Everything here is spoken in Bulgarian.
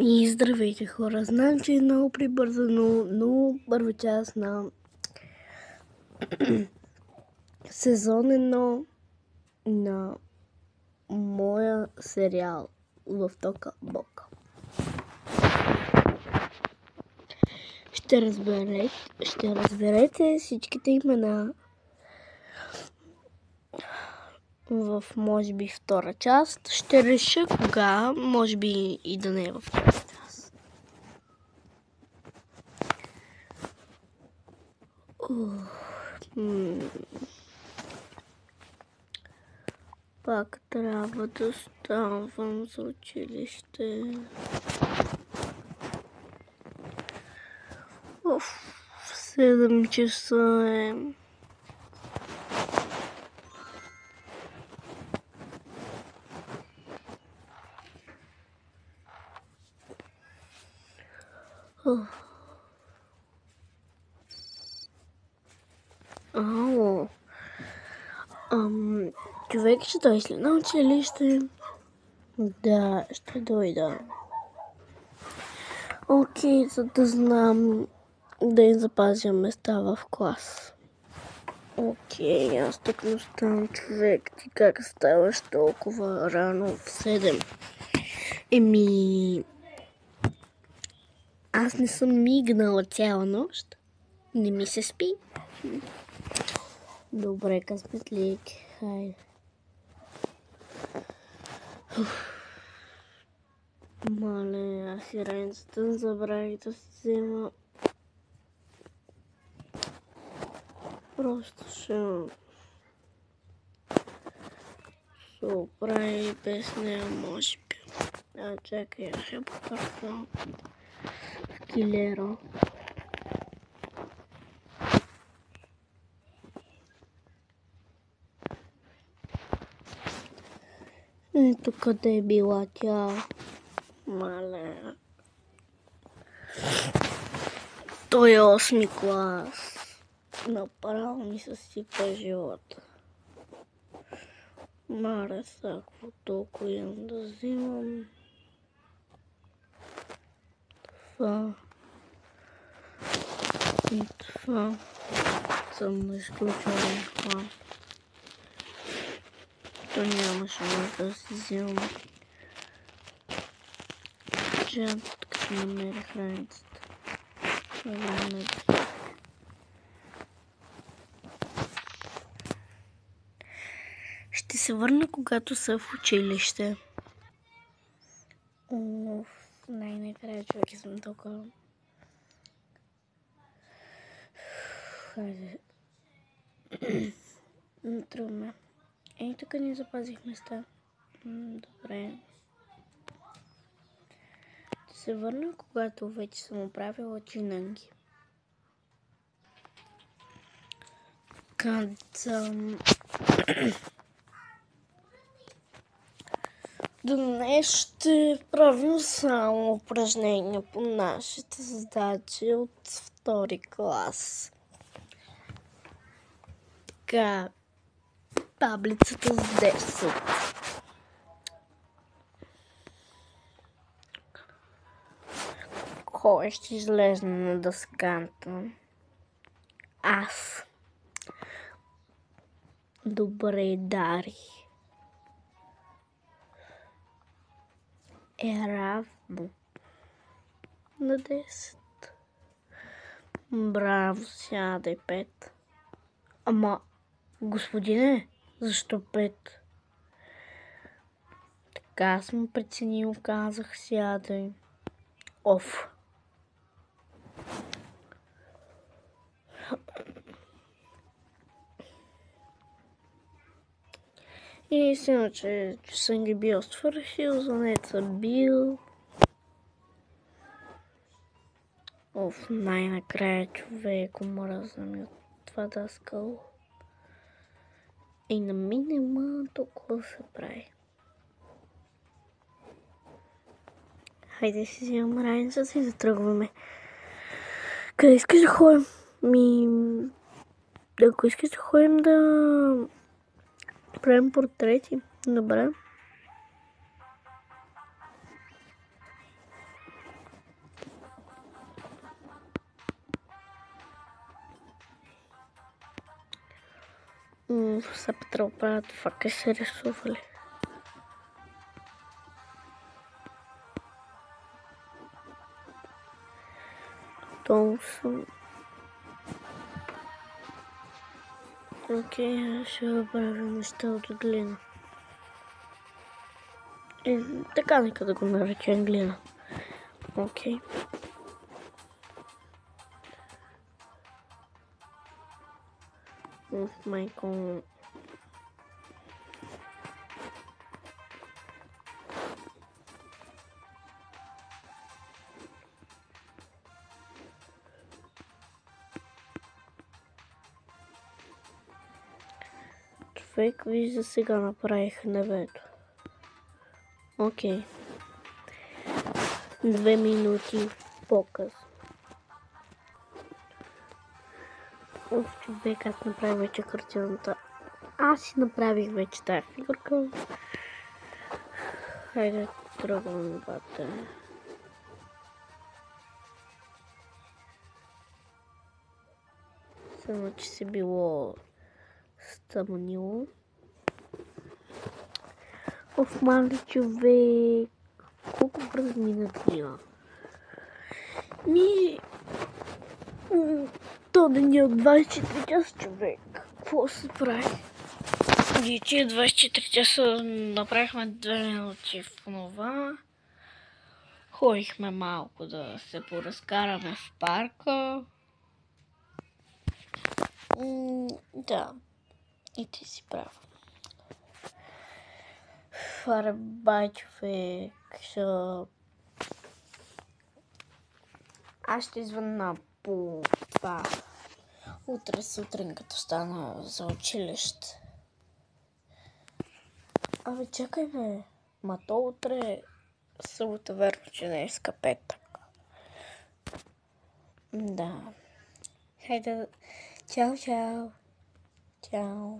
И здравейте, хора! Знам, че е много прибързано, но първа част на сезон 1 на моя сериал в Тока Бока. Ще разберете всичките имена в, може би, втора част. Ще реша кога, може би и да не е в втора част. Пак трябва да ставам за училище. В 7 часа е. Ало. Човек ще дойде на училище? Да, ще дойда. Окей, за да знам да им запазя места в клас. Окей, аз тук не ставам, човек. Ти как ставаш толкова рано в 7? Аз не съм мигнала цяла нощ. Не ми се спи. Добре, късметлик. Хайде. Мале, аз и раницата забравих да си взема. Просто ще се оправи без нея, може би. Чакай, аз ще потърсям в килера. Ето къде е била тя. Мале. Той е 8-ми клас. Направо ми се сипа живота. Маре, какво толкова имам да взимам. Това. И това. Съм на изключване това. То нямаше нужда да си взимам. Чак като намерих раницата. Ще се върна, когато са в училище. Най-накрая, човек, съм толкова. Хайде. Трудно. Тук не запазих места. Добре. Ще се върна, когато вече съм оправила чинанги. Днес ще правим само упражнения по нашите задачи от втори клас. Така, таблицата с 10. Кой ще излезе на дъската? Аз. Добре, Дари. Е равно на 10. Браво, сядай 5. Ама, господине, защо 5? Така съм преценил, казах, сядай. Оф. И сигурно, че съм ги бил свършил, за нет съм бил. Оф, най-накрая, човек, омръзна ми от това даскало. И на минема толкова се прави. Хайде си вземам раницата и да тръгваме. Къде искаш да ходим? Ако искаш да ходим да правим портрети, добре. Са Петър правят това, къде са рисували. Томсън. Окей, ще направим неща от глина. Така нека да го наречем глина. Окей. Майко. Човек, вижда сега направих небето. Окей. 2 минути по-късно. Човек, аз направих вече картината. Аз си направих вече тази фигурка. Хайде, тръгвам бата. Само, че се било стъмнило. Мали човек. Колко бързо мина деня. То деня от 24 часа, човек. Какво се прави? И тия 24 часа направихме 2 минути в това. Ходихме малко да се поразкараме в парка. Да. И ти си прав. Бай, човек. Аз ще звънна по това. Утре сутрин, като стана за училище. Абе, чакай бе. Ма то утре събота, верно, че днеска петък. Да. Хайде. Чао, чао. Чао.